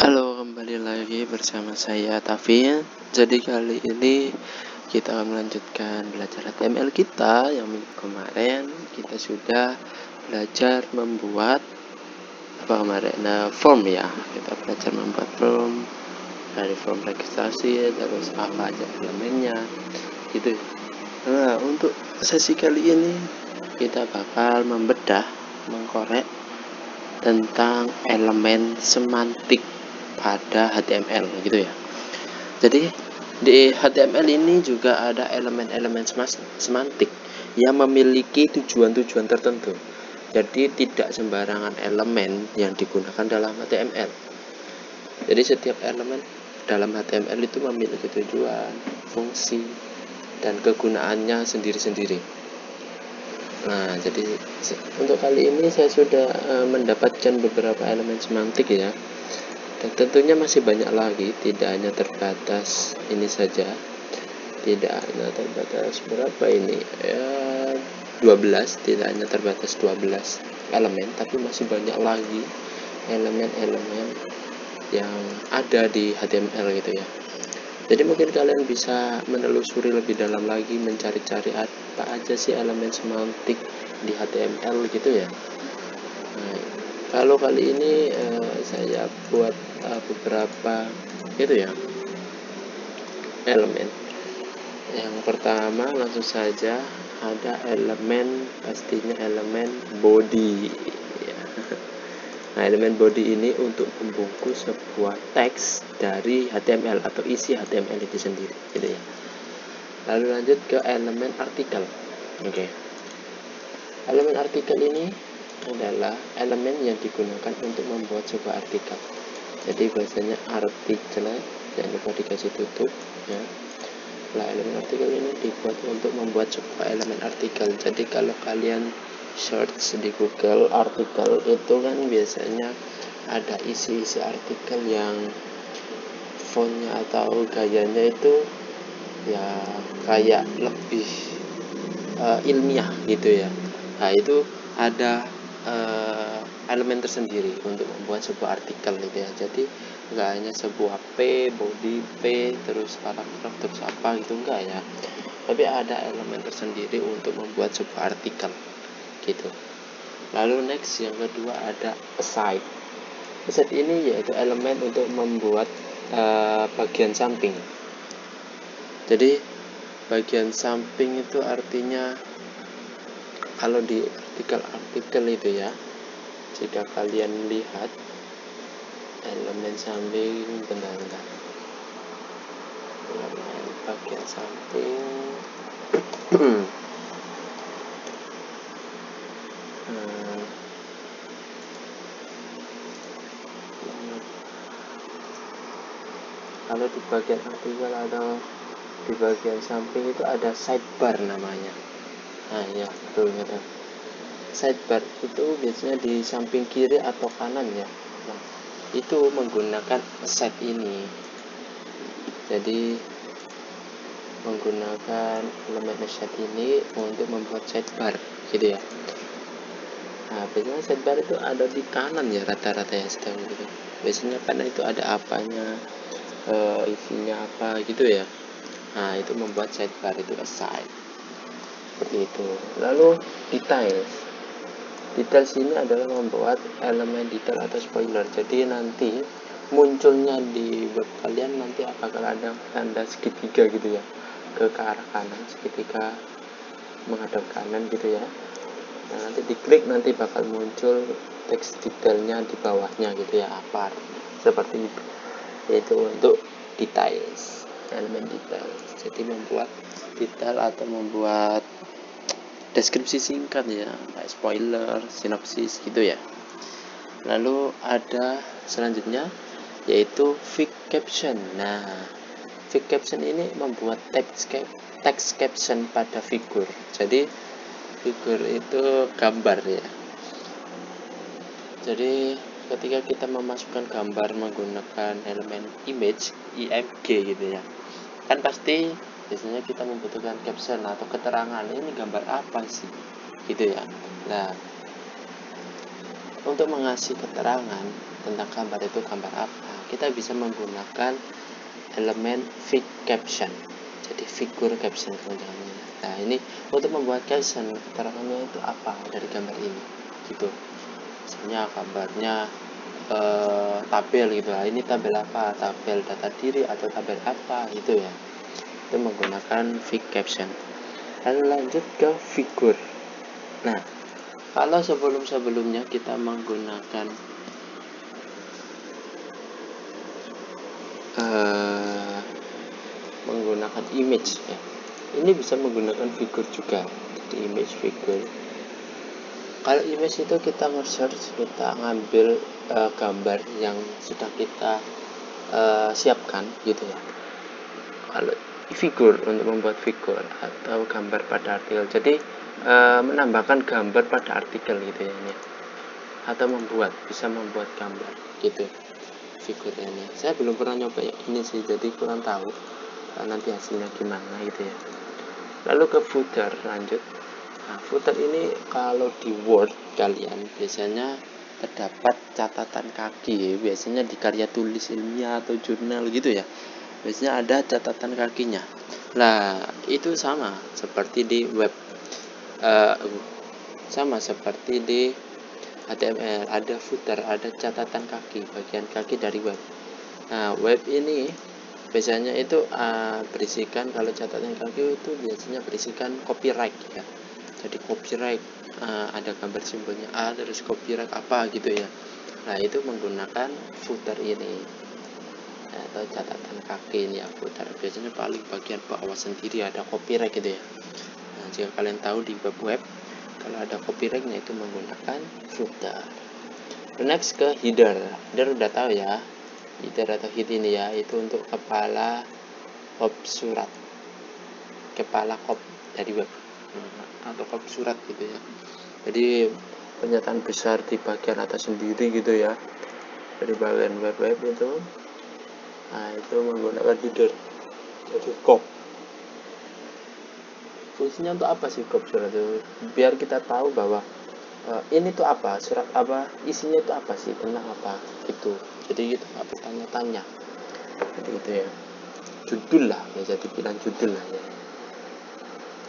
Halo, kembali lagi bersama saya Tafin. Jadi kali ini kita akan melanjutkan belajar HTML kita yang minggu kemarin kita sudah belajar membuat form ya. Kita belajar membuat form dari form registrasi, terus apa aja elemennya gitu. Nah, untuk sesi kali ini kita bakal membedah, mengkorek tentang elemen semantik pada HTML gitu ya. Jadi di HTML ini juga ada elemen-elemen semantik yang memiliki tujuan-tujuan tertentu. Jadi tidak sembarangan elemen yang digunakan dalam HTML. Jadi setiap elemen dalam HTML itu memiliki tujuan, fungsi, dan kegunaannya sendiri-sendiri. Nah, jadi untuk kali ini saya sudah mendapatkan beberapa elemen semantik ya. Dan tentunya masih banyak lagi, tidak hanya terbatas ini saja. Tidak hanya terbatas berapa ini? Ya 12, tidak hanya terbatas 12 elemen, tapi masih banyak lagi elemen-elemen yang ada di HTML gitu ya. Jadi mungkin kalian bisa menelusuri lebih dalam lagi, mencari-cari apa aja sih elemen semantik di HTML gitu ya. Nah, kalau kali ini saya buat beberapa gitu ya elemen. Yang pertama langsung saja ada elemen, pastinya elemen body ya. Nah, elemen body ini untuk membungkus sebuah teks dari HTML atau isi HTML itu sendiri gitu ya. Lalu lanjut ke elemen artikel. Oke. Elemen artikel ini adalah elemen yang digunakan untuk membuat sebuah artikel. Jadi bahasanya artikel, jangan lupa dikasih tutup ya. Nah, elemen artikel ini dibuat untuk membuat sebuah elemen artikel. Jadi kalau kalian search di Google artikel itu kan biasanya ada isi-isi artikel yang fontnya atau gayanya itu ya kayak lebih ilmiah gitu ya. Nah, itu ada elemen tersendiri untuk membuat sebuah artikel gitu ya. Jadi nggak hanya sebuah body terus paragraf terus apa gitu, enggak ya, tapi ada elemen tersendiri untuk membuat sebuah artikel gitu. Lalu next yang kedua ada aside. Aside ini yaitu elemen untuk membuat bagian samping. Jadi bagian samping itu artinya kalau di artikel itu ya, jika kalian lihat elemen samping, bentar elemen bagian samping kalau di bagian artikel atau di bagian samping itu ada sidebar namanya. Nah ya, betul. Sidebar itu biasanya di samping kiri atau kanan ya. Nah, itu menggunakan aside ini. Jadi menggunakan elemen aside ini untuk membuat sidebar gitu ya. Nah, biasanya sidebar itu ada di kanan ya rata-rata ya, setahu gitu. Biasanya karena itu ada apanya, isinya apa gitu ya. Nah, itu membuat sidebar itu aside. Seperti itu. Lalu details ini adalah membuat elemen detail atau spoiler. Jadi nanti munculnya di web kalian nanti bakal ada tanda segitiga gitu ya, ke arah kanan, segitiga menghadap kanan gitu ya. Nah, nanti diklik nanti bakal muncul teks detailnya di bawahnya gitu ya, apa seperti itu. Yaitu untuk details, elemen detail. Jadi membuat detail atau membuat deskripsi singkat ya, kayak spoiler, sinopsis gitu ya. Lalu ada selanjutnya yaitu fig caption. Nah, fig caption ini membuat teks caption pada figur. Jadi figur itu gambar ya. Jadi ketika kita memasukkan gambar menggunakan elemen image, img gitu ya, kan pasti biasanya kita membutuhkan caption atau keterangan, ini gambar apa sih gitu ya. Nah, untuk mengasih keterangan tentang gambar itu gambar apa, kita bisa menggunakan elemen fig caption. Jadi figur caption teman-teman. Nah, ini untuk membuat caption, keterangannya itu apa dari gambar ini gitu. Misalnya gambarnya tabel gitu lah, ini tabel apa, tabel data diri atau tabel apa gitu ya, itu menggunakan fig caption. Lalu lanjut ke figur. Nah, kalau sebelumnya kita menggunakan image ya, ini bisa menggunakan figur juga. Jadi image figur. Kalau image itu kita nge-search, kita ngambil gambar yang sudah kita siapkan gitu ya. Kalau figur untuk membuat figur atau gambar pada artikel, jadi menambahkan gambar pada artikel gitu ya ini, atau bisa membuat gambar gitu figurnya ini. Saya belum pernah nyoba ya ini sih, jadi kurang tahu nanti hasilnya gimana gitu ya. Lalu ke footer lanjut. Nah, footer ini kalau di Word kalian biasanya terdapat catatan kaki, biasanya di karya tulis ilmiah atau jurnal gitu ya, biasanya ada catatan kakinya. Nah, itu sama seperti di web, sama seperti di HTML, ada footer, ada catatan kaki, bagian kaki dari web. Nah, web ini biasanya itu berisikan, kalau catatan kaki itu biasanya berisikan copyright ya. Jadi copyright ada gambar simbolnya A, terus copyright apa gitu ya. Nah, itu menggunakan footer ini atau catatan kaki ini ya, footer. Biasanya paling bagian bawah sendiri ada copyright gitu ya. Nah, jika kalian tahu di web kalau ada copyrightnya itu menggunakan footer. Next ke header. Header udah tahu ya, header atau head ini ya, itu untuk kepala hop surat, kepala hop dari web atau hop surat gitu ya. Jadi pernyataan besar di bagian atas sendiri gitu ya, dari bagian web itu. Nah, itu menggunakan header. Jadi hop. Fungsinya untuk apa sih hop surat itu? Biar kita tahu bahwa ini tuh apa, surat apa, isinya itu apa sih, tentang apa gitu. Jadi gitu, nggak bertanya-tanya gitu ya, judul lah ya, jadi bilang judul lah ya.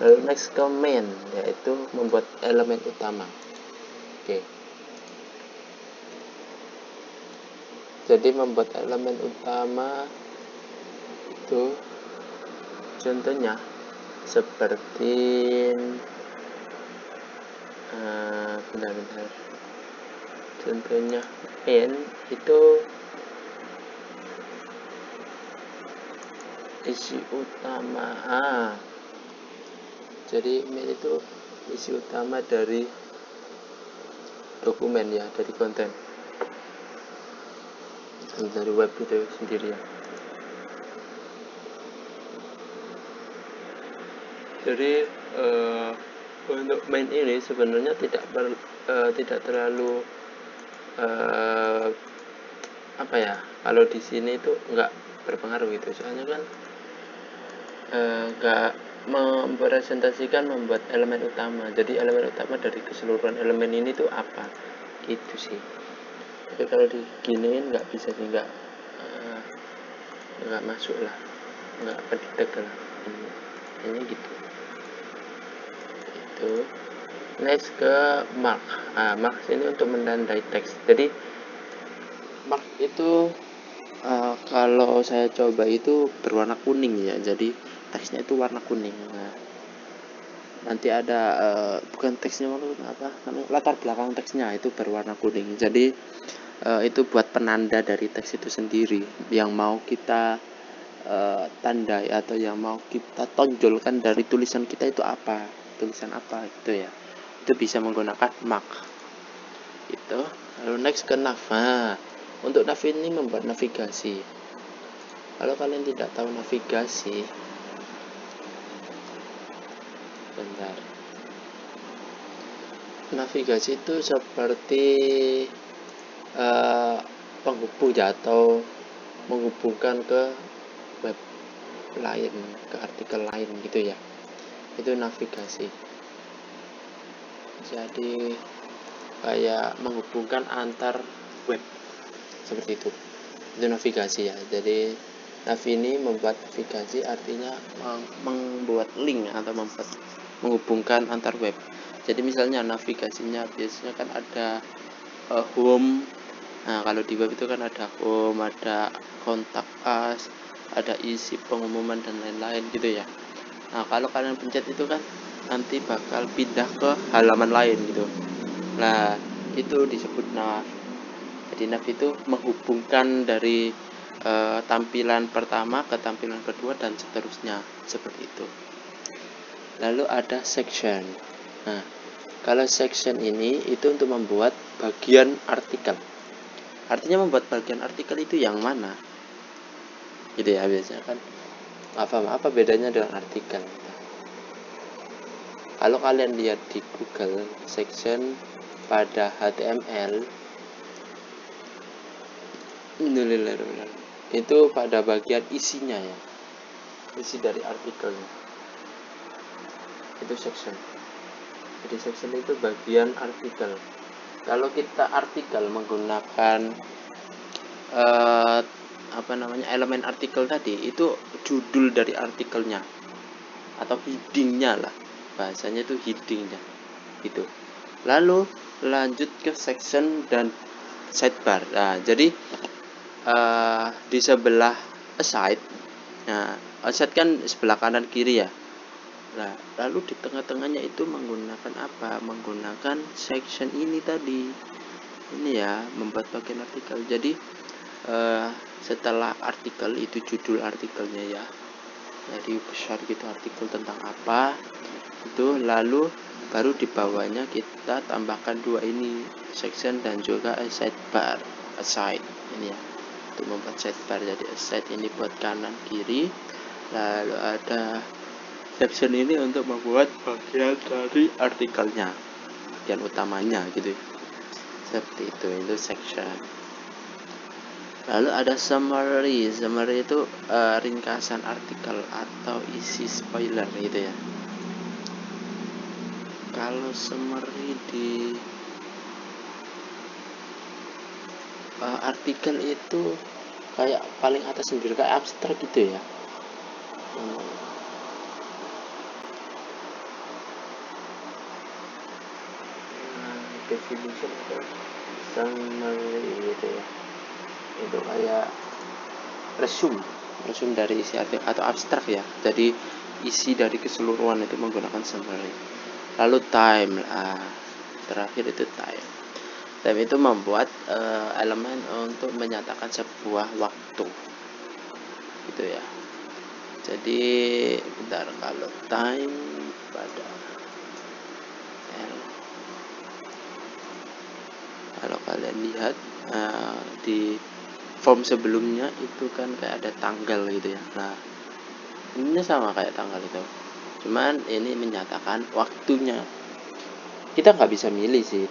Lalu next ke main, yaitu membuat elemen utama. Oke, jadi membuat elemen utama itu contohnya seperti benar-benar contohnya main itu isi utama. Jadi main itu isi utama dari dokumen ya, dari konten dari web itu sendiri ya. Jadi untuk main ini sebenarnya tidak terlalu apa ya, kalau di sini itu nggak berpengaruh gitu, soalnya kan nggak mempresentasikan membuat elemen utama. Jadi elemen utama dari keseluruhan elemen ini tuh apa gitu sih. Tapi kalau diginiin nggak bisa sih, nggak masuk lah, nggak pendetek lah ini gitu. Itu next ke mark. Mark ini untuk menandai teks. Jadi mark itu kalau saya coba itu berwarna kuning ya, jadi teksnya itu warna kuning. Nah, nanti ada bukan teksnya apa namanya, latar belakang teksnya itu berwarna kuning. Jadi itu buat penanda dari teks itu sendiri yang mau kita tandai atau yang mau kita tonjolkan dari tulisan kita itu apa, tulisan apa gitu ya. Itu bisa menggunakan mark itu. Lalu next ke nav. Untuk nav ini membuat navigasi. Kalau kalian tidak tahu navigasi, bentar. Navigasi itu seperti penghubung ya, atau menghubungkan ke web lain, ke artikel lain gitu ya. Itu navigasi. Jadi kayak menghubungkan antar web seperti itu navigasi ya. Jadi nav ini membuat navigasi artinya membuat link atau menghubungkan antar web. Jadi misalnya navigasinya biasanya kan ada home. Nah, kalau di web itu kan ada home, ada kontak us, ada isi pengumuman dan lain-lain gitu ya. Nah, kalau kalian pencet itu kan nanti bakal pindah ke halaman lain gitu. Nah, itu disebut nav. Jadi nav itu menghubungkan dari tampilan pertama ke tampilan kedua dan seterusnya seperti itu. Lalu ada section. Nah, kalau section ini itu untuk membuat bagian artikel. Artinya membuat bagian artikel itu yang mana? Gitu ya, biasanya kan apa bedanya dengan artikel? Kalau kalian lihat di Google section pada HTML itu pada bagian isinya ya, isi dari artikelnya itu section. Jadi section itu bagian artikel. Kalau kita artikel menggunakan elemen artikel tadi, itu judul dari artikelnya atau headingnya lah, bahasanya itu headingnya gitu. Lalu lanjut ke section dan sidebar. Nah, jadi di sebelah aside, nah aside kan sebelah kanan kiri ya. Nah, lalu di tengah-tengahnya itu menggunakan apa? Menggunakan section ini tadi. Ini ya, membuat bagian artikel. Jadi setelah artikel itu judul artikelnya ya. Jadi besar gitu artikel tentang apa. Itu lalu baru di bawahnya kita tambahkan dua ini, section dan juga sidebar. Aside ini ya. Untuk membuat sidebar, jadi aside ini buat kanan kiri. Lalu ada section ini untuk membuat bagian dari artikelnya, bagian utamanya gitu. Seperti itu section. Lalu ada summary. Summary itu ringkasan artikel atau isi spoiler gitu ya. Kalau summary di artikel itu kayak paling atas sendiri, kayak abstrak gitu ya. Definition atau summary gitu ya, itu kayak resume dari isi artikel atau abstrak ya. Jadi isi dari keseluruhan itu menggunakan summary. Lalu time, terakhir itu time itu membuat elemen untuk menyatakan sebuah waktu gitu ya. Jadi bentar, kalau time pada kalau kalian lihat di form sebelumnya itu kan kayak ada tanggal gitu ya. Nah, ini sama kayak tanggal itu, cuman ini menyatakan waktunya. Kita nggak bisa milih sih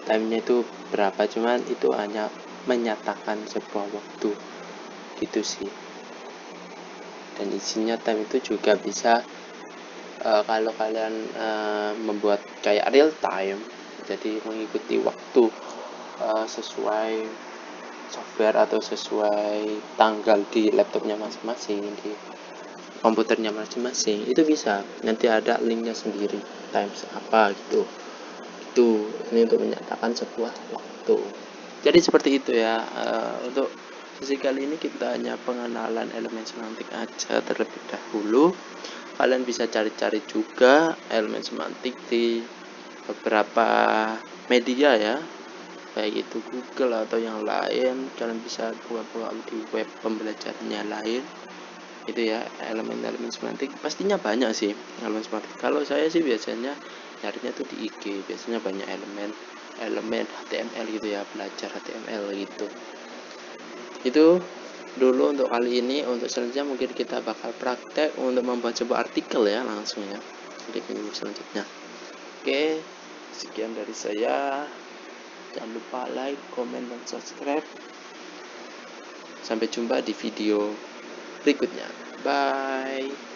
timenya itu berapa, cuman itu hanya menyatakan sebuah waktu gitu sih. Dan isinya time itu juga bisa kalau kalian membuat kayak real time, jadi mengikuti waktu sesuai software atau sesuai tanggal di laptopnya masing-masing, di komputernya masing-masing, itu bisa. Nanti ada linknya sendiri, times apa gitu. Itu ini untuk menyatakan sebuah waktu. Jadi seperti itu ya. Untuk sesi kali ini kita hanya pengenalan elemen semantik aja terlebih dahulu. Kalian bisa cari-cari juga elemen semantik di beberapa media ya, baik itu Google atau yang lain. Kalian bisa buka-buka di web pembelajarannya lain itu ya. Elemen-elemen semantik pastinya banyak sih elemen semantik. Kalau saya sih biasanya nyarinya tuh di IG, biasanya banyak elemen HTML gitu ya, belajar HTML gitu. Itu dulu untuk kali ini. Untuk selanjutnya mungkin kita bakal praktek untuk membuat sebuah artikel ya, langsung ya di video selanjutnya. Oke, sekian dari saya. Jangan lupa like, comment, dan subscribe. Sampai jumpa di video berikutnya. Bye.